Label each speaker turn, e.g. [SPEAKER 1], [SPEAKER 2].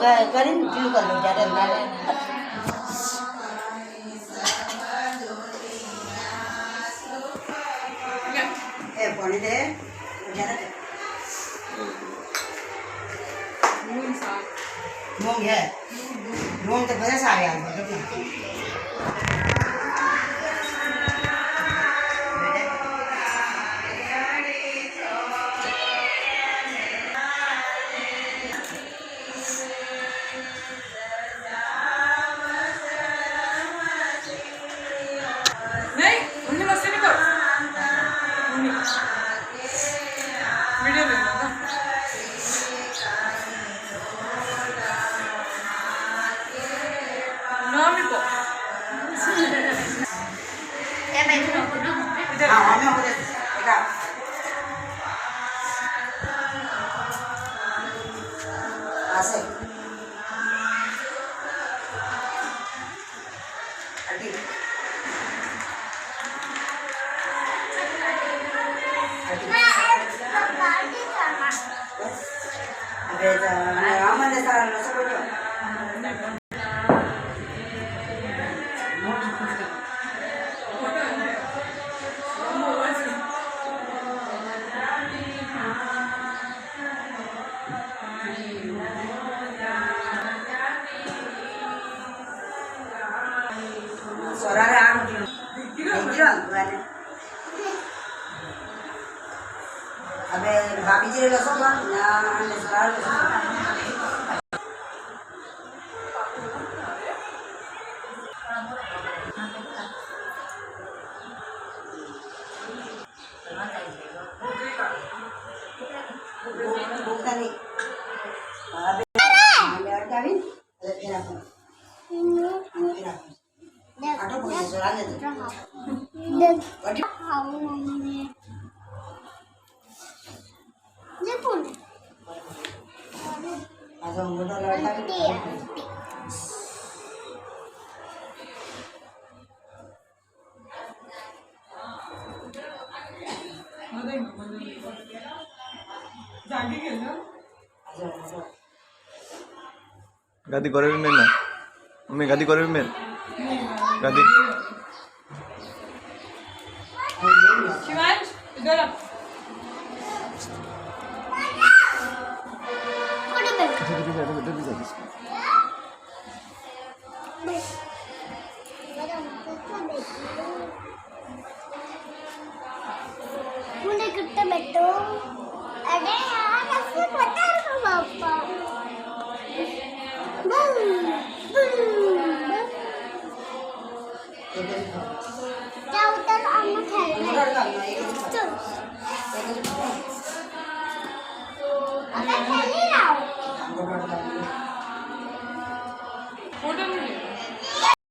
[SPEAKER 1] કરીને ઢીલું કરી દઉં ત્યારે મારે એ ભણી દે मूंग है मूंग तो बड़े सारे आ गए
[SPEAKER 2] नहीं उन्हें बस नहीं कर वीडियो में ना नाम ही को
[SPEAKER 1] ये मैं इधर हां हमें हो गया देखा ऐसे अभी आमने सारा रसगुल्ला सोरारे आम गिरा अबे भाभी जी लसो ना ने सरार बुकता नहीं अबे ले अटकावी अरे तेरा आटो बोल सो आने दे अटी
[SPEAKER 3] खाओ मम्मी ये कौन
[SPEAKER 1] आज हम मोटा लड़का
[SPEAKER 2] जागी गेल ना
[SPEAKER 4] गादी करे भी मेल ना मम्मी गादी करे भी मेल गादी
[SPEAKER 2] शिवांश इधर आ
[SPEAKER 3] मुझे कितना बैठो अरे यार ऐसे पता है पापा क्या उतर आना खेलना चल अबे खेल ही रहा हूँ